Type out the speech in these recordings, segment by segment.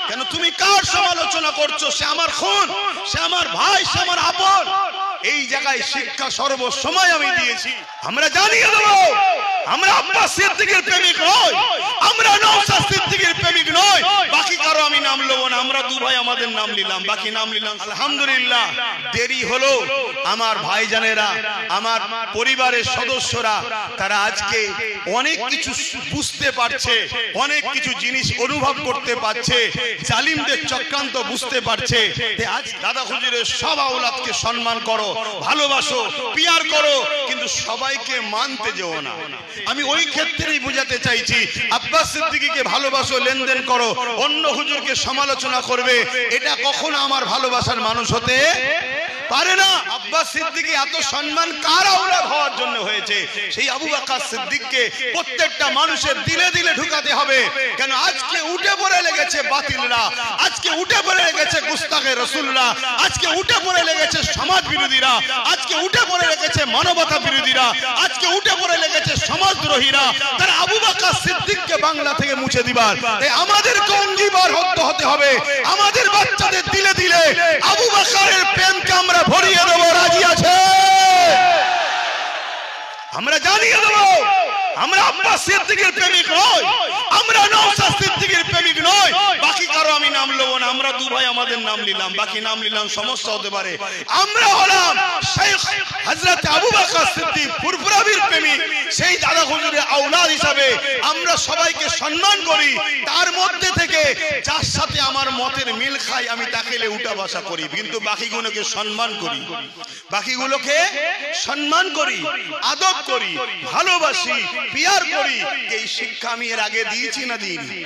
কেন তুমি কার সমালোচনা করছো? সে আমার খুন, সে আমার ভাই, সে আমার আপন। এই জায়গায় শিক্ষা সর্বসময় আমি দিয়েছি। আমরা জানিয়ে দেব, আমরা আব্বাস সিদ্দিকীর প্রেমিক নই, আমরা নওশাদ সিদ্দিকীর প্রেমিক নই। বাকি কারো আমি নাম লব না, আমরা দু ভাই আমাদের নাম নিলাম, বাকি নাম নিলাম। আলহামদুলিল্লাহ, দেরি হলো। আমার ভাইজানেরা, আমার পরিবারের সদস্যরা, তারা আজকে অনেক কিছু বুঝতে পারছে, অনেক কিছু জিনিস অনুভব করতে পারছে, জালিমদের চক্রান্ত বুঝতে পারছে। আজ দাদা হুজুরের সব আওলাদকে সম্মান করো, ভালোবাসো, পিয়ার করো, কিন্তু সবাইকে মানতে যেও না। আমি ওই ক্ষেত্রেই বুঝাতে চাইছি, আব্বাস সিদ্দিকীকে ভালোবাসো, লেনদেন করো, অন্য হুজুরকে সমালোচনা করবে, এটা কখনো আমার ভালোবাসার মানুষ হতে পারে না। আব্বাস সিদ্দিকী এত সম্মান কার আওলাদ হওয়ার জন্য হয়েছে? সেই আবু বকর সিদ্দিককে প্রত্যেকটা মানুষের দিলে দিলে ঢুকাতে হবে। কেন আজকে উঠে পড়ে লেগেছে বাতিলরা, আজকে উঠে পড়ে লেগেছে গুস্তাখে রাসূলরা, আজকে উঠে পড়ে লেগেছে সমাজ বিরোধীরা, আজকে উঠে পড়ে লেগেছে মানবতা বিরোধীরা, আজকে উঠে পড়ে লেগেছে সমাজদ্রোহীরা। তারা আবু বকর সিদ্দিককে বাংলা থেকে মুছে দিবার, আমাদেরকে অঙ্গীকার হতে হবে। আমাদের বাচ্চাদের দিলে দিলে আবু বকরের প্রেমকে আমরা ভরিয়ে দেব, রাজি আছে? আমরা জানিয়ে দেব, আমরা আব্বাস সিদ্দিকীর প্রেমিক নই, আমরা নওশাদ সিদ্দিকীর প্রেমিক নই। বাকি কারো আমি নাম লব না, আমরা দু ভাই আমাদের নাম নিলাম, বাকি নাম নিলাম, সমস্যা হতে পারে। আমরা হলাম শেখ হযরত আবু বকর সিদ্দিক ফুরফুরাবির প্রেমিক। সেই দাদা হুজুরের আওলাদ হিসাবে আমরা সবাইকে সম্মান করি। তার মধ্যে থেকে যার সাথে আমার মতের মিল খাই আমি তাকে উঠা বসা করি, কিন্তু বাকিগুলোকে সম্মান করি, বাকিগুলোকে সম্মান করি, আদব করি, ভালোবাসি, পিয়ার করি। এই শিক্ষা আমি এর আগে দিয়েছি না দিইনি?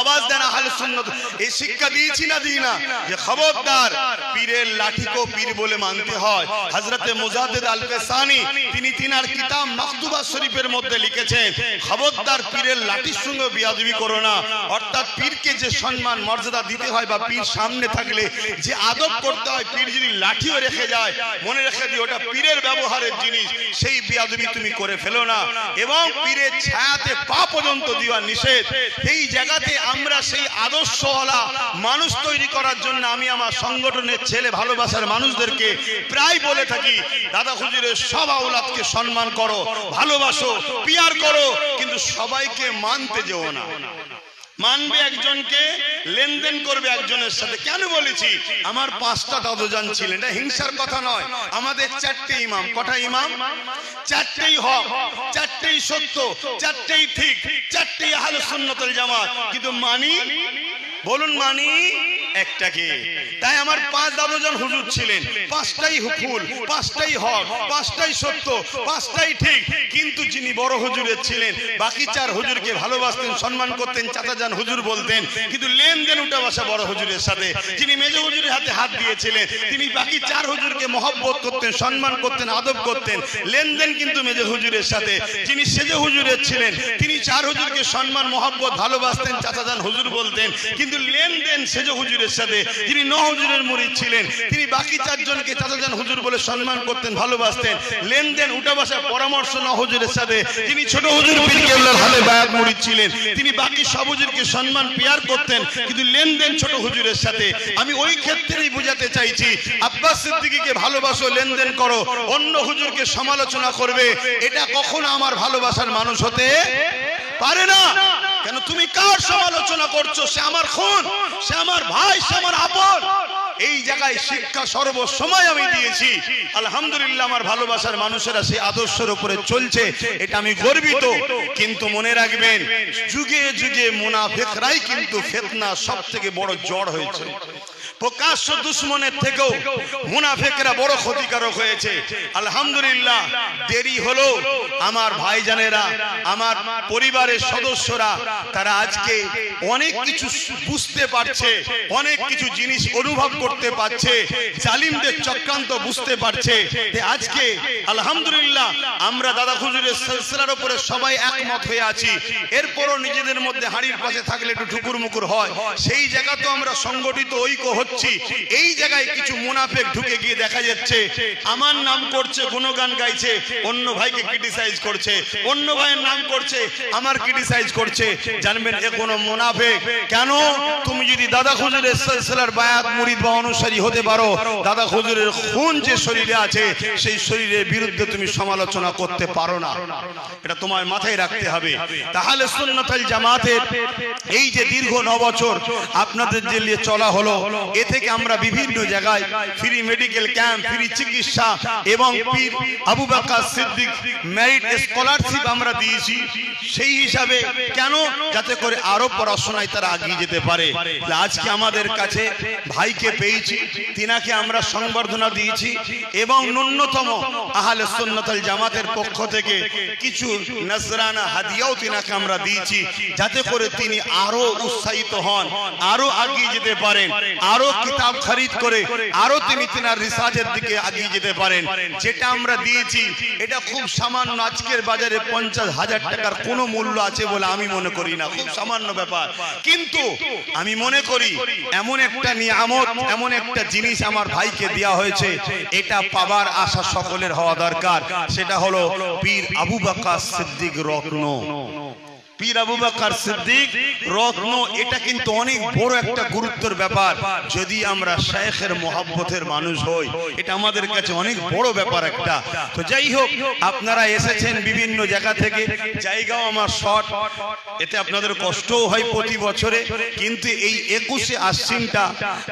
আওয়াজ দেন আহলে সুন্নাত, এই শিক্ষা দিয়েছি না দিই না? যে খবরদার পীরের লাঠিকে পীর বলে মানতে হয়। হযরতে মুজাদ্দিদ আল কাসানি তিনি তিনার কিতাব মাকতুবা শরীফের মধ্যে লিখেছেন, খবরদার পীরের লাঠির সঙ্গে বিয়াদবি করো না। অর্থাৎ পীরকে যে সম্মান মর্যাদা দিতে হয় বা পীর সামনে থাকলে যে আদব করতে হয়, পীর যদি লাঠিও রেখে যায় মনে রেখে দিও ওটা পীরের ব্যবহারের জিনিস, সেই বিয়াদবি তুমি করে ফেলো না। এবং পীরের ছায়াতে পা পর্যন্ত দেওয়া নিষেধ। এই জায়গা আমরা সেই আদর্শওয়ালা মানুষ তৈরি করার জন্য আমি আমার সংগঠনের ছেলে ভালোবাসার মানুষদেরকে প্রায় বলে থাকি, দাদা হুজুরের সব আওলাদকে সম্মান করো, ভালোবাসো, পিয়ার করো, কিন্তু সবাইকে মানতে যেও না। মানবে একজনকে, লেনদেন করবে একজনের সাথে। কেন বলেছি? আমার 5টা দাদুজান ছিলেন, এটা হিংসার কথা নয়। আমাদের 4টে ইমাম, কটা ইমাম? 4টেই হক, 4টেই সত্য, 4টেই ঠিক, 4টেই আহলে সুন্নাত ওয়াল জামাত। কিন্তু মানি, বলুন মানি একটাকে। তাই আমার 5 দাদুজান হুজুর ছিলেন, 5টাই হুকুল, 5টাই হক, 5টাই সত্য, 5টাই ঠিক। কিন্তু যিনি বড় হুজুরের ছিলেন, বাকি 4 হুজুরকে ভালোবাসতেন, সম্মান করতেন, চাচাজান হুজুর বলতেন, কিন্তু লেনদেন উঠা বসা বড় হুজুরের সাথে। যিনি মেজ হুজুরের হাতে হাত দিয়েছিলেন, তিনি বাকি 4 হুজুরকে মহব্বত করতেন, সম্মান করতেন, আদব করতেন, লেনদেন কিন্তু মেজ হুজুরের সাথে। যিনি সেজ হুজুরের ছিলেন, তিনি 4 হুজুরকে সম্মান, মহব্বত, ভালোবাসতেন, চাচাজান হুজুর বলতেন, কিন্তু লেনদেন সেজ হুজুরের সাথে। যিনি 9 হুজুরের মুরিদ ছিলেন, তিনি বাকি 4 জনকে চাচাজান হুজুর বলে সম্মান করতেন, ভালোবাসতেন, লেনদেন উঠা বসা পরামর্শ 9 হুজুরের সাথে। যিনি ছোট হুজুর পীর কেবলার হাতে বায়াত মুরিদ ছিলেন, তিনি বাকি সব হুজুরকে সম্মান, পিয়ার করতেন, কিন্তু লেনদেন ছোট হুজুরের সাথে। আমি ওই ক্ষেত্রেই বুঝাতে চাইছি, আব্বাস সিদ্দিকীকে ভালোবাসো, লেনদেন করো, অন্য হুজুরকে সমালোচনা করবে, এটা কখনো আমার ভালোবাসার মানুষ হতে পারে না। কেন তুমি কার সমালোচনা করছো? সে আমার খুন, সে আমার ভাই, সে আমার আপন। এই জায়গায় শিক্ষা সর্বসময় আমি দিয়েছি। আলহামদুলিল্লাহ, আমার ভালোবাসার মানুষেরা সেই আদর্শের উপরে চলছে, এটা আমি গর্বিত। কিন্তু মনে রাখবেন, যুগে যুগে মুনাফিকরাই কিন্তু ফিতনা সবথেকে বড় জড় হয়েছে। প্রকাশ্য দুশমনের থেকেও মুনাফিকরা বড় ক্ষতিকারক হয়েছে। আলহামদুলিল্লাহ, দেরি হলো। আমার ভাইজানেরা, আমার পরিবারের সদস্যরা, তারা আজকে অনেক কিছু বুঝতে পারছে, অনেক কিছু জিনিস অনুভব করতে পারছে, জালিমদের চক্রান্ত বুঝতে পারছে। আজকে আলহামদুলিল্লাহ আমরা দাদা হুজুরের সিলসিলার উপরে সবাই একমত হয়ে আছি। এরপরও নিজেদের মধ্যে হাড়ির পাশে থাকলে একটু ঠুকুর মুকুর হয়, সেই জায়গা তো আমরা সংগঠিত ঐক্য হচ্ছি। এই জায়গায় কিছু মুনাফিক ঢুকে গিয়ে দেখা যাচ্ছে আমার নাম করছে, গুণগান গাইছে, অন্য ভাইকে ক্রিটিসাইজ করছে, অন্য ভাইয়ের নাম করছে, আমার ক্রিটিসাইজ করছে। জানবেন এ কোনো মুনাফিক। কেন? তুমি যদি দাদা হুজুরের সিলসিলার বায়াত মুরিদ বা অনুসারী হতে পারো, দাদা হুজুরের খুন যে শরীরে আছে সেই শরীরের বিরুদ্ধে তুমি সমালোচনা করতে পারো না। এটা তোমার মাথায় রাখতে হবে। তাহলে সুন্নাতুল জামাতের এই যে দীর্ঘ 9 বছর আপনাদের যে নিয়ে চলা হলো, এ থেকে আমরা বিভিন্ন জায়গায় ফ্রি মেডিকেল ক্যাম্প, ফ্রি চিকিৎসা এবং পীর আবু বকর সিদ্দিক মেরিট স্কলারশিপ আমরা দিয়েছি। সেই হিসাবে কেন? যাতে করে আরো পড়াশোনায় তারা এগিয়ে যেতে পারে। আজকে আমাদের কাছে ভাইকে পেয়েছি, তিনাকে আমরা সংবর্ধনা দিয়েছি এবং ন্যূনতম আহলে সুন্নাতুল জামাতের পক্ষ থেকে কিছু নজরানা হাদিয়াও তিনাকে আমরা দিয়েছি, যাতে করে তিনি আরো উৎসাহিত হন, আরো এগিয়ে যেতে পারেন, আরো কিতাব খরিদ করে আরো তিনি তিনার রিসার্চের দিকে এগিয়ে যেতে পারেন। যেটা আমরা দিয়েছি এটা খুব সামান্য, আজকের বাজারে 50,000 টাকার কোনো মূল্য আছে বলে আমি মনে করি না, খুব সামান্য ব্যাপার। কিন্তু আমি মনে করি এমন একটা নিয়ামত, এমন একটা জিনিস আমার ভাইকে দেওয়া হয়েছে, এটা পাবার আশা সকলের হওয়া দরকার। সেটা হলো পীর আবু বকর সিদ্দিক রত্ন। পীর আবু বকর সিদ্দিক রত্ন, এটা কিন্তু অনেক বড় একটা গুরুত্বের ব্যাপার। যদি আমরা শায়েখের মহব্বতের মানুষ হই, এটা আমাদের কাছে অনেক বড় ব্যাপার একটা। তো যাই হোক, আপনারা এসেছেন বিভিন্ন জায়গা থেকে, জায়গাও আমার শর্ট, এতে আপনাদের কষ্টও হয় প্রতি বছরে। কিন্তু এই 21শে আশ্বিনটা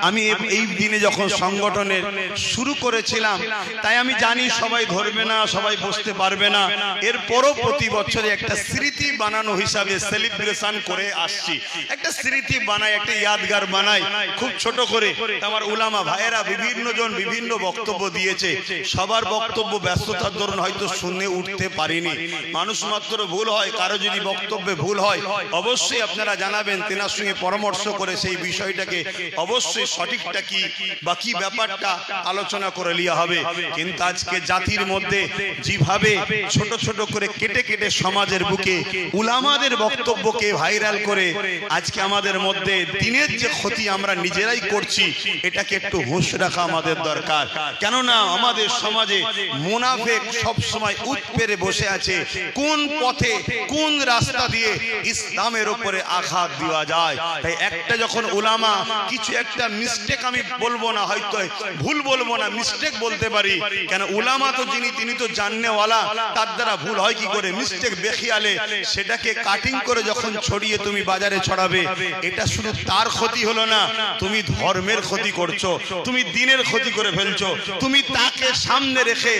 আমি এই দিনে যখন সংগঠনের শুরু করেছিলাম, তাই আমি জানি সবাই ধরবে না, সবাই বসতে পারবে না। এরপরও প্রতি বছরে একটা স্মৃতি বানানো হিসাবে সেলিব্রেশন করে আসছি, একটা স্মৃতি বানাই, একটা ইয়াদগার বানাই খুব ছোট করে। আমার উলামা ভাইয়েরা বিভিন্ন জন বিভিন্ন বক্তব্য দিয়েছে, সবার বক্তব্য ব্যস্ততার দরুন হয়তো শুনে উঠতে পারিনি। মানুষ মাত্র ভুল হয়, কারো যদি বক্তব্যে ভুল হয় অবশ্যই আপনারা জানাবেন, তেনার সঙ্গে পরামর্শ করে সেই বিষয়টাকে অবশ্যই সঠিকটা কি বা কি ব্যাপারটা আলোচনা করে লিয়া হবে। কিন্তু আজকে জাতির মধ্যে যেভাবে ছোট ছোট করে কেটে কেটে সমাজের বুকে উলামাদের বক্তব্যকে ভাইরাল করে আজকে আমাদের মধ্যে দিনের যে ক্ষতি আমরা নিজেরাই করছি, এটাকে একটু হুঁশ রাখা আমাদের দরকার। কেননা আমাদের সমাজে মুনাফিক সব সময় উৎপেরে বসে আছে, কোন পথে কোন রাস্তা দিয়ে ইসলামের উপরে আঘাত দেওয়া যায়। তাই একটা যখন উলামা কিছু একটা মিস্টেক, আমি বলবো না, হয়তো ভুল বলবো না, মিস্টেক বলতে পারি, কেন উলামা তো যিনি তিনি তো জাননেওয়ালা, তার দ্বারা ভুল হয় কি করে? মিস্টেক বেখিয়ালে সেটাকে কাটিং করে যখন ছড়িয়ে তুমি বাজারে ছড়াবে, এটা শুধু তার ক্ষতি হলো না, তুমি ধর্মের ক্ষতি করছো, তুমি দিনের ক্ষতি করে ফেলছো। তুমি তাকে সামনে রেখে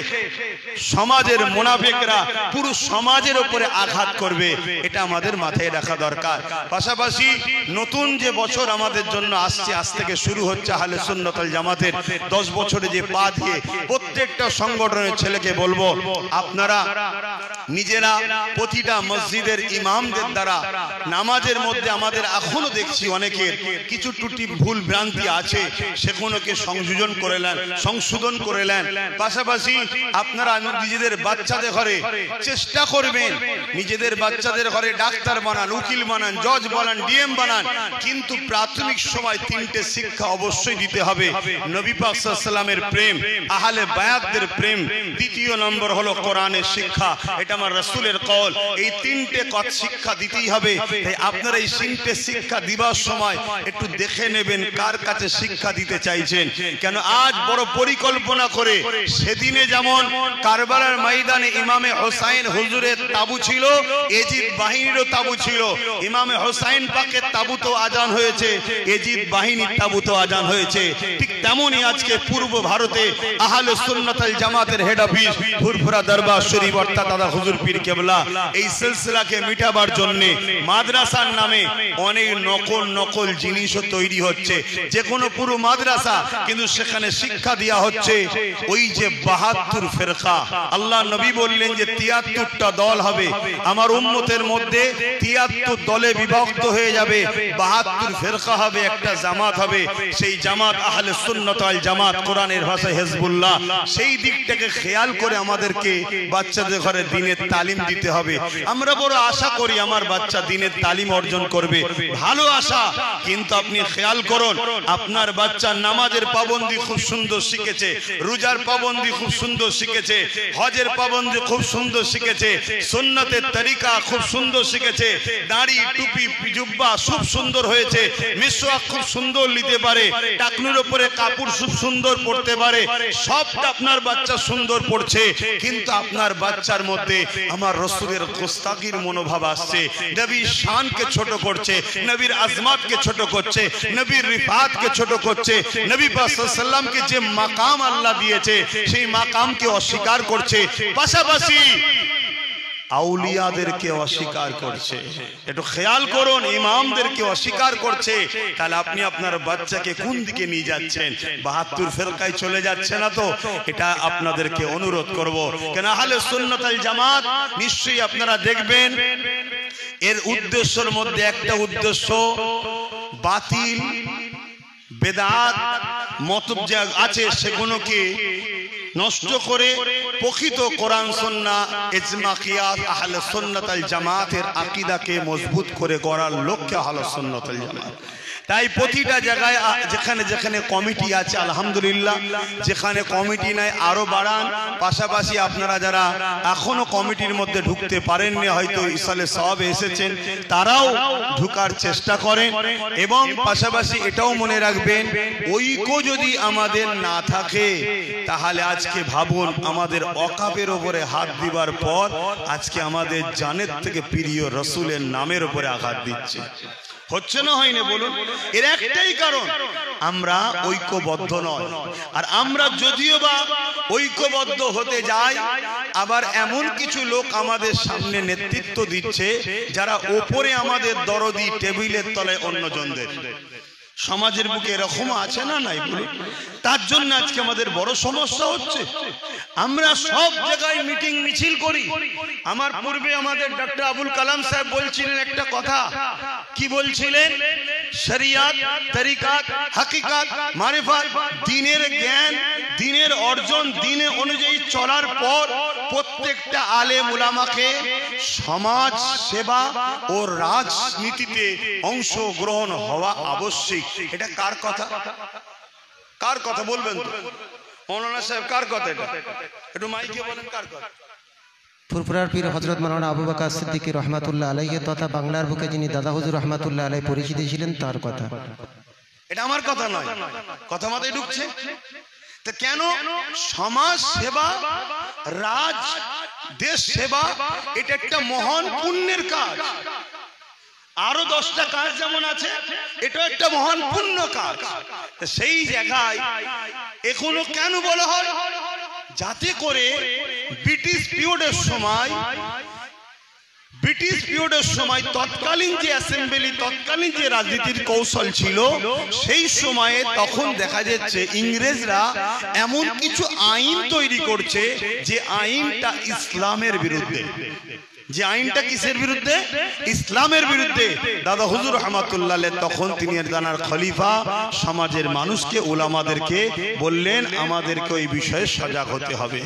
সমাজের মুনাফিকরা পুরো সমাজের উপরে আঘাত করবে, এটা আমাদের মাথায় রাখা দরকার। পাশাপাশি নতুন যে বছর আমাদের জন্য আসছে, আজ থেকে শুরু হচ্ছে আহলে সুন্নাতুল জামাতের 10 বছরে যে পা দিয়ে, প্রত্যেকটা সংগঠনের ছেলেকে বলবো, আপনারা নিজেরা প্রতিটা মসজিদের ইমামদের দ্বারা নামাজের মধ্যে আমাদের এখনো দেখছি অনেকের কিছু ত্রুটি ভুল ভ্রান্তি আছে, সেগুলোকে সংশোধন করে নেন। পাশাপাশি আপনারা নিজেদের বাচ্চাদের ঘরে চেষ্টা করবেন, নিজেদের বাচ্চাদের ঘরে ডাক্তার বানান, উকিল বানান, জজ বানান, ডিএম বানান, কিন্তু প্রাথমিক সময় 3টে শিক্ষা অবশ্যই দিতে হবে। নবী পাক সাল্লাল্লাহু আলাইহি ওয়াসাল্লামের প্রেম, আহলে বায়াতদের প্রেম, দ্বিতীয় নম্বর হলো কোরআনের শিক্ষা, এটা আমার রাসূলের কওল। এই 3টে শিক্ষা দিতেই হবে। তাই আপনারা এই 3টে শিক্ষা দিবার সময় একটু দেখে নেবেন কার কাছে শিক্ষা দিতে চাইছেন। কেন আজ বড় পরিকল্পনা করে, সেদিনে যেমন কারবালার ময়দানে ইমামে হোসাইন হুজুরের তাবু ছিল, এজিদ বাহিনীরও তাবু ছিল, ইমামে হোসাইন পাকের তাবুতো আজান হয়েছে, এজিদ বাহিনীর তাবুতো আজান হয়েছে। ঠিক তেমনই আজকে পূর্ব ভারতে আহলে সুন্নাতুল জামাতের হেড অফিস ফুরফুরা দরবার শরীফ অর্থাৎ দাদা হুজুর পীর কেবলা এই সিলসিলাকে মিটাবার যাবার জন্য মাদ্রাসার নামে অনেক নকল জিনিসও তৈরি হচ্ছে। যে কোনো পুরো মাদ্রাসা, কিন্তু সেখানে শিক্ষা দেওয়া হচ্ছে ওই যে 72 ফেরকা। আল্লাহ নবী বললেন যে 73টা দল হবে, আমার উম্মতের মধ্যে 73 দলে বিভক্ত হয়ে যাবে, 72 ফেরকা হবে, একটা জামাত হবে। সেই জামাত আহলে সুন্নাত ওয়াল জামাত, কোরআনের ভাষায় হিজবুল্লাহ। সেই দিকটাকে খেয়াল করে আমাদেরকে বাচ্চাদের ঘরে দ্বীনের তালিম দিতে হবে। আমরা বড় আশা করি আমার বাচ্চা দ্বীনের তালিম অর্জন করবে, ভালো আশা, কিন্তু আপনি খেয়াল করুন আপনার বাচ্চা নামাজের পাবন্দি খুব সুন্দর শিখেছে, রোজার পাবন্দি খুব সুন্দর শিখেছে, হজের পাবন্দি খুব সুন্দর শিখেছে, সুন্নতের তরিকা খুব সুন্দর শিখেছে, দাড়ি টুপি জুব্বা খুব সুন্দর হয়েছে, মিসওয়াক খুব সুন্দর নিতে পারে, টাকনুর উপরে কাপড় খুব সুন্দর পড়তে পারে, সবটা আপনার বাচ্চা সুন্দর পড়ছে, কিন্তু আপনার বাচ্চার মধ্যে আমার রাসূলের গোস্তাকির মনোভাব আসছে, নবীর শানকে ছোট করছে, নবীর আজমাতকে ছোট করছে, নবীর রিফাতকে ছোট করছে, নবী পাক সাল্লাল্লাহু আলাইহি ওয়াসাল্লামকে যে মাকাম আল্লাহ দিয়েছে সেই মাকামকে অস্বীকার করছে, পাশাপাশি আউলিয়াদেরকে অস্বীকার করছে। একটু খেয়াল করুন, ইমামদেরকে অস্বীকার করছে। তাহলে আপনি আপনার বাচ্চাকে কোন দিকে নিয়ে যাচ্ছেন? 72 ফেরকায় চলে যাচ্ছে না তো? এটা আপনাদেরকে অনুরোধ করব, কেন আহলে সুন্নাত ওয়াল জামাত নিশ্চয়ই আপনারা দেখবেন এর উদ্দেশ্যের মধ্যে একটা উদ্দেশ্য বাতিল বেদাত মতলব যা আছে সেগুলোকে নষ্ট করে প্রকৃত কোরআন সুন্নাহ ইজমা কিয়াস আহলে সুন্নাত ওয়াল জামাতের আকীদাকে মজবুত করে গড়ার লক্ষ্যে আহলে সুন্নাত ওয়াল জামাত। তাই প্রতিটা জায়গায় যেখানে যেখানে কমিটি আছে আলহামদুলিল্লাহ, যেখানে কমিটি নাই আরো বাড়ান। পাশাপাশি আপনারা যারা এখনো কমিটির মধ্যে ঢুকতে পারেননি, হয়তো ইসালে সওয়াব এসেছেন, তারাও ঢুকার চেষ্টা করেন। এবং পাশাপাশি এটাও মনে রাখবেন, ঐক্য যদি আমাদের না থাকে তাহলে আজকে ভাবুন আমাদের ওয়াকাফের উপরে হাত দিবার পর আজকে আমাদের জানের থেকে প্রিয় রাসূলের নামের উপরে আঘাত দিচ্ছে। হচ্ছে না, হয় না বলুন? এর একটাই কারণ, আমরা ঐক্যবদ্ধ নয়। আর আমরা যদিও বা ঐক্যবদ্ধ হতে যাই, আবার এমন কিছু লোক আমাদের সামনে নেতৃত্ব দিচ্ছে যারা ওপরে আমাদের দরদি, টেবিলের তলায় অন্যজনদের। সমাজের বুকে এরকম আছে না নাই বলুন? তার জন্য আজকে আমাদের বড় সমস্যা হচ্ছে। আমরা সব জায়গায় মিটিং মিছিল করি। আমার পূর্বে আমাদের ডক্টর আবুল কালাম সাহেব বলছিলেন একটা কথা, কি বলছিলেন? শরিয়াত, তরিকাত, হাকিকাত, মারিফাত, দ্বীনের জ্ঞান, দ্বীনের অর্জন, দ্বীনে অনুযায়ী চলার পর প্রত্যেকটা আলেম উলামাকে সমাজ সেবা ও রাজনীতিতে অংশগ্রহণ হওয়া আবশ্যক। এটা কার কথা? কার কথা বলবেন তো? মৌলানা সাহেব কার কথা এটা? একটু মাইকে বলেন কার কথা? ফুরফুরার পীর হযরত মাওলানা আবু বকর সিদ্দিকী রহমাতুল্লাহ আলাইহি তথা বাংলার বুকে যিনি দাদা হুজুর রহমাতুল্লাহ আলাইহি পরিচিত ছিলেন তার কথা। এটা আমার কথা নয়, কথা মাথায় ঢুকছে? তো কেন সমাজ সেবা, রাজ দেশ সেবা এটা একটা মহান পুণ্যের কাজ। আরো 10টা কাজ যেমন আছে, এটা একটা মহান পুণ্য কাজ। সেই জায়গায় এখনো কেন বলা হয়? যাতে করে ব্রিটিশ পিরিয়ডের সময় তৎকালীন যে অ্যাসেম্বলি, তৎকালীন যে রাজনীতির কৌশল ছিল, সেই সময়ে তখন দেখা যাচ্ছে ইংরেজরা এমন কিছু আইন তৈরি করছে যে আইনটা ইসলামের বিরুদ্ধে। যে আইনটা কিসের বিরুদ্ধে? ইসলামের বিরুদ্ধে। দাদা হুজুর রহমাতুল্লাহ আলাইহি তখন তিনি দানার খলিফা, সমাজের মানুষকে, উলামাদেরকে বললেন আমাদেরকে ওই বিষয়ে সজাগ হতে হবে।